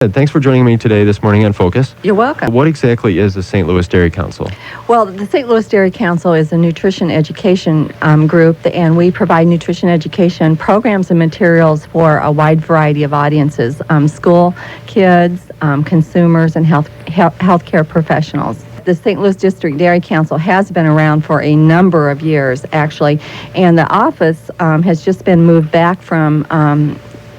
Thanks for joining me this morning on Focus. You're welcome. What exactly is the St. Louis Dairy Council? Well, the St. Louis Dairy Council is a nutrition education group, and we provide nutrition education programs and materials for a wide variety of audiences, school, kids, consumers, and healthcare professionals. The St. Louis District Dairy Council has been around for a number of years, actually, and the office has just been moved back from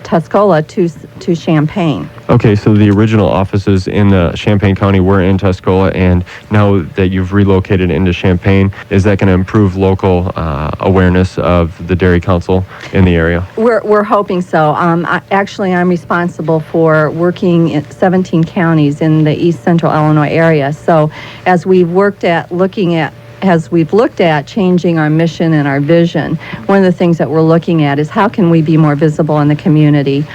Tuscola to Champaign. Okay, so the original offices in Champaign County were in Tuscola, and now that you've relocated into Champaign, is that going to improve local awareness of the Dairy Council in the area? We're hoping so. I'm responsible for working in 17 counties in the East Central Illinois area. So as we've looked at changing our mission and our vision, one of the things that we're looking at is how can we be more visible in the community,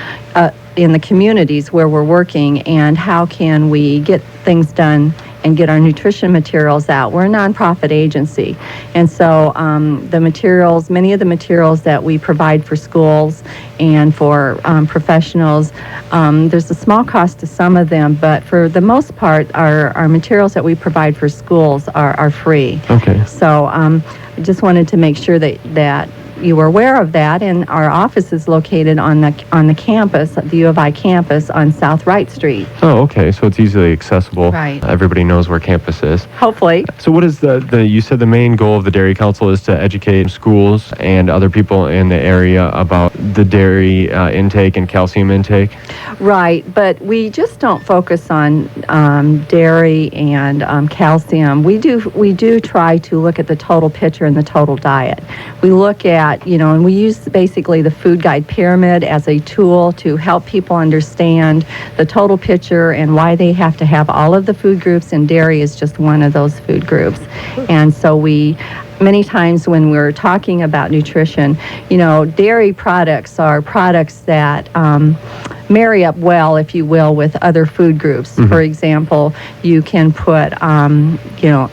in the communities where we're working, and how can we get things done and get our nutrition materials out. We're a nonprofit agency, and so many of the materials that we provide for schools and for professionals, there's a small cost to some of them, but for the most part, our materials that we provide for schools are free. Okay. So I just wanted to make sure that you were aware of that, and our office is located on the campus, the U of I campus on South Wright Street. Oh, okay, so it's easily accessible. Right. Everybody knows where campus is. Hopefully. So what is you said the main goal of the Dairy Council is to educate schools and other people in the area about the dairy intake and calcium intake? Right, but we just don't focus on dairy and calcium. We do try to look at the total picture and the total diet. We look at, and we use basically the food guide pyramid as a tool to help people understand the total picture and why they have to have all of the food groups, and dairy is just one of those food groups. And so many times when we're talking about nutrition, dairy products are products that marry up well, if you will, with other food groups. Mm-hmm. For example, you can put,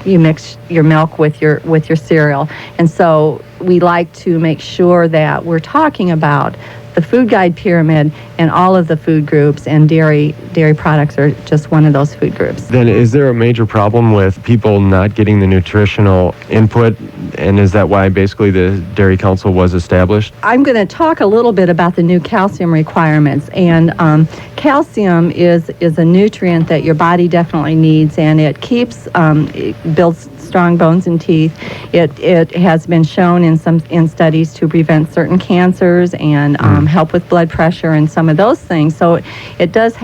you mix your milk with your cereal. And so we like to make sure that we're talking about the food guide pyramid and all of the food groups, and dairy products are just one of those food groups. Then is there a major problem with people not getting the nutritional input, and is that why basically the Dairy Council was established? I'm going to talk a little bit about the new calcium requirements, and calcium is a nutrient that your body definitely needs, and it builds strong bones and teeth. It has been shown in studies to prevent certain cancers and help with blood pressure and some of those things. So it does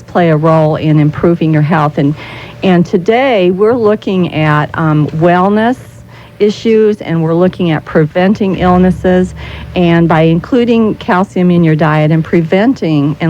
play a role in improving your health. And today we're looking at wellness issues, and we're looking at preventing illnesses, and by including calcium in your diet and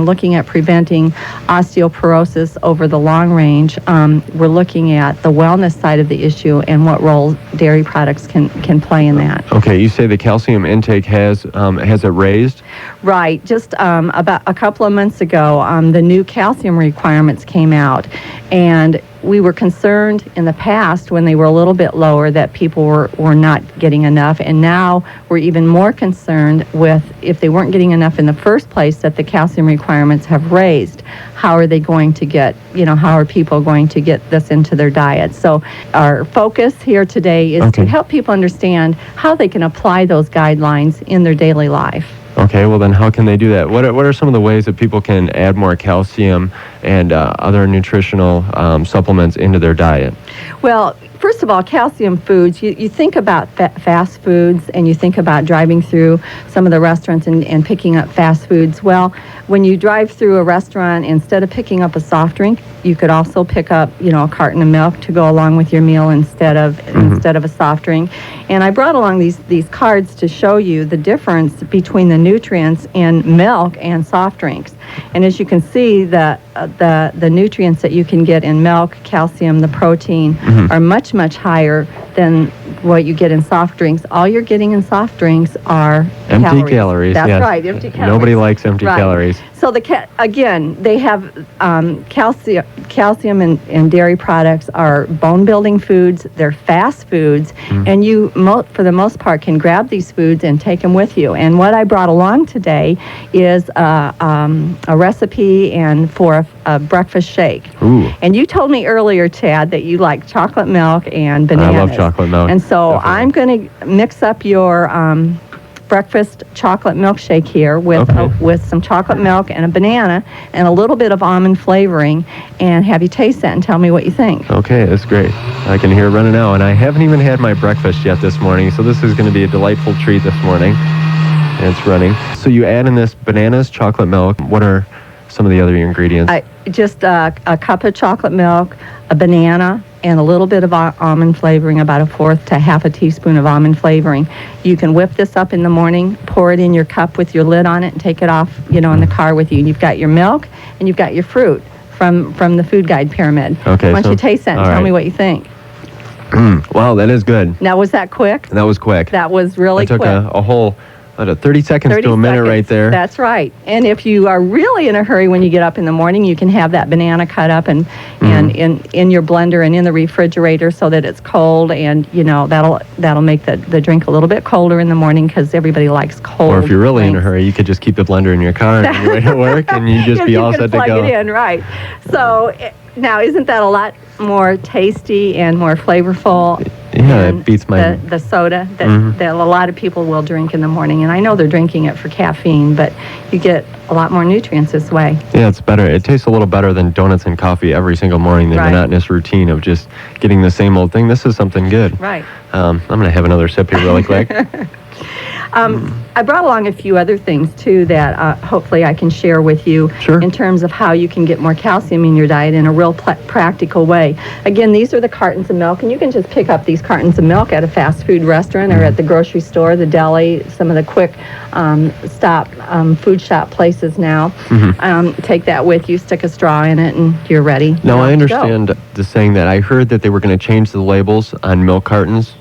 looking at preventing osteoporosis over the long range, we're looking at the wellness side of the issue and what role dairy products can play in that. Okay, you say the calcium intake has it raised? Right. Just about a couple of months ago, the new calcium requirements came out, and we were concerned in the past when they were a little bit lower that people were not getting enough, and now we're even more concerned with if they weren't getting enough in the first place that the calcium requirements have raised. How are they going to get, how are people going to get this into their diet? So our focus here today is to help people understand how they can apply those guidelines in their daily life. Okay, well then how can they do that? What are some of the ways that people can add more calcium and other nutritional supplements into their diet? Well, first of all, calcium foods, you think about fast foods, and you think about driving through some of the restaurants and picking up fast foods. Well, when you drive through a restaurant, instead of picking up a soft drink, you could also pick up, a carton of milk to go along with your meal instead of a soft drink. And I brought along these cards to show you the difference between the nutrients in milk and soft drinks. And as you can see, the nutrients that you can get in milk, calcium, the protein, are much, much higher than what you get in soft drinks. All you're getting in soft drinks are empty calories. That's yes. right, empty calories. Nobody likes empty calories. So again, they have calcium and dairy products are bone-building foods. They're fast foods, and you, for the most part, can grab these foods and take them with you. And what I brought along today is a recipe and for a breakfast shake. Ooh. And you told me earlier, Chad, that you like chocolate milk and bananas. I love chocolate milk. And so Definitely. I'm going to mix up your breakfast chocolate milkshake here with with some chocolate milk and a banana and a little bit of almond flavoring, and have you taste that and tell me what you think. Okay, that's great. I can hear it running out, and I haven't even had my breakfast yet this morning, so this is going to be a delightful treat this morning. And it's running. So you add in this bananas, chocolate milk. What are some of the other ingredients? Just a cup of chocolate milk, a banana, and a little bit of almond flavoring, about 1/4 to 1/2 teaspoon of almond flavoring. You can whip this up in the morning, pour it in your cup with your lid on it, and take it off, in the car with you. And you've got your milk, and you've got your fruit from the Food Guide Pyramid. Okay. Why don't you taste that and tell me what you think? Wow, that is good. Now, was that quick? That was quick. That was really quick. I took a whole 30 seconds to a minute right there. That's right. And if you are really in a hurry when you get up in the morning, you can have that banana cut up and in your blender and in the refrigerator so that it's cold, and that'll make the drink a little bit colder in the morning, because everybody likes cold. Or if you're really drinks. in a hurry, you could just keep the blender in your car on your way to work, and you just be all set to go. You can plug it in, right. So now, isn't that a lot more tasty and more flavorful? Yeah, it beats the soda that a lot of people will drink in the morning. And I know they're drinking it for caffeine, but you get a lot more nutrients this way. Yeah, it's better. It tastes a little better than donuts and coffee every single morning, the monotonous routine of just getting the same old thing. This is something good. Right. I'm going to have another sip here really quick. I brought along a few other things, too, that hopefully I can share with you in terms of how you can get more calcium in your diet in a real practical way. Again, these are the cartons of milk, and you can just pick up these cartons of milk at a fast food restaurant or at the grocery store, the deli, some of the quick food shop places now. Take that with you, stick a straw in it, and you're ready. Now, I understand the saying that I heard that they were going to change the labels on milk cartons.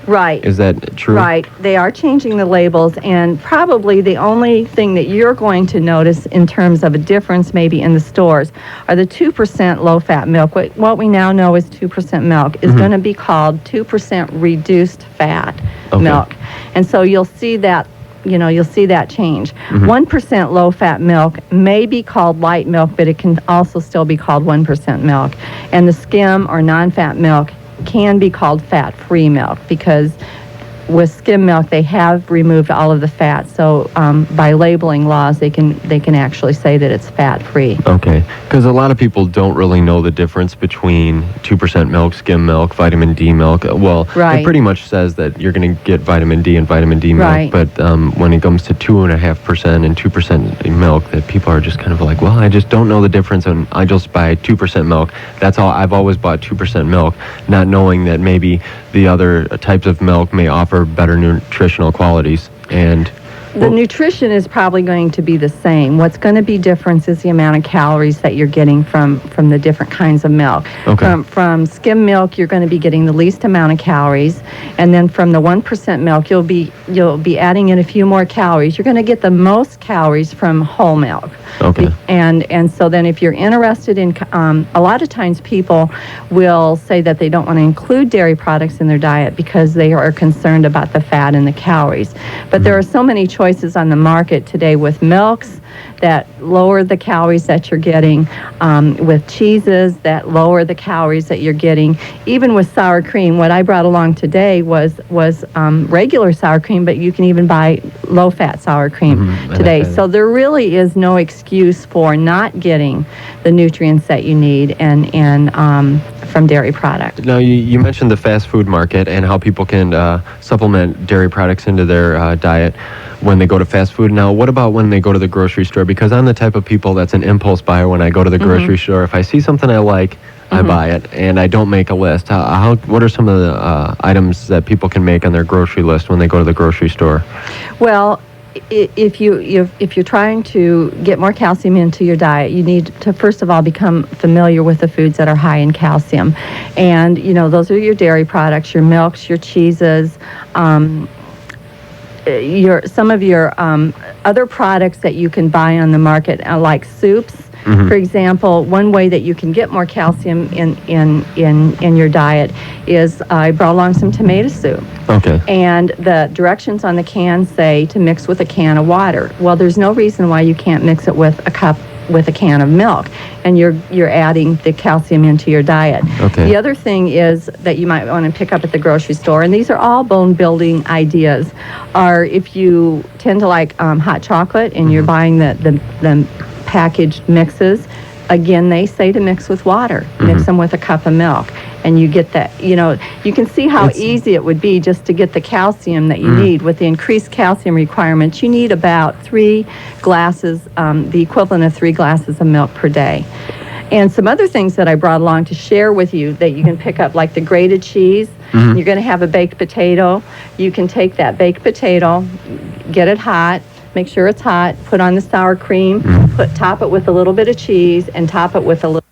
Right. Is that true? Right. They are changing the labels, and probably the only thing that you're going to notice in terms of a difference maybe in the stores are the 2% low-fat milk. What we now know is 2% milk is going to be called 2% reduced fat milk. And so you'll see that change. 1% low-fat milk may be called light milk, but it can also still be called 1% milk. And the skim or non-fat milk can be called fat-free milk, because with skim milk they have removed all of the fat. So by labeling laws, they can actually say that it's fat-free. Okay, because a lot of people don't really know the difference between 2% milk, skim milk, vitamin D milk. Well, it pretty much says that you're going to get vitamin D and vitamin D milk, but when it comes to 2.5% and 2% milk, that people are just kind of like, well, I just don't know the difference, and I just buy 2% milk. That's all. I've always bought 2% milk, not knowing that maybe the other types of milk may offer better nutritional qualities. And the nutrition is probably going to be the same. What's going to be different is the amount of calories that you're getting from the different kinds of milk. From skim milk, you're going to be getting the least amount of calories, and then from the 1% milk, you'll be adding in a few more calories. You're going to get the most calories from whole milk. And so then if you're interested in, a lot of times people will say that they don't want to include dairy products in their diet because they are concerned about the fat and the calories. But there are so many choices on the market today with milks that lower the calories that you're getting, with cheeses that lower the calories that you're getting, even with sour cream. What I brought along today was regular sour cream, but you can even buy low-fat sour cream today. So there really is no excuse for not getting the nutrients that you need and from dairy products. Now, you mentioned the fast food market and how people can supplement dairy products into their diet when they go to fast food. Now, what about when they go to the grocery store? Because I'm the type of people that's an impulse buyer when I go to the grocery store. If I see something I like, I buy it, and I don't make a list. What are some of the items that people can make on their grocery list when they go to the grocery store? Well, if you're trying to get more calcium into your diet, you need to first of all become familiar with the foods that are high in calcium, and those are your dairy products, your milks, your cheeses. some of your other products that you can buy on the market, like soups. For example, one way that you can get more calcium in your diet is I brought along some tomato soup. Okay. And the directions on the can say to mix with a can of water. Well, there's no reason why you can't mix it with a can of milk, and you're adding the calcium into your diet. Okay. The other thing is that you might want to pick up at the grocery store, and these are all bone building ideas, are if you tend to like hot chocolate and you're buying the packaged mixes, again, they say to mix with water. Mix them with a cup of milk, and you get that, you can see how easy it would be just to get the calcium that you need. With the increased calcium requirements, you need about 3 glasses, the equivalent of 3 glasses of milk per day. And some other things that I brought along to share with you that you can pick up, like the grated cheese. You're going to have a baked potato. You can take that baked potato, get it hot, make sure it's hot, put on the sour cream, top it with a little bit of cheese, and top it with a little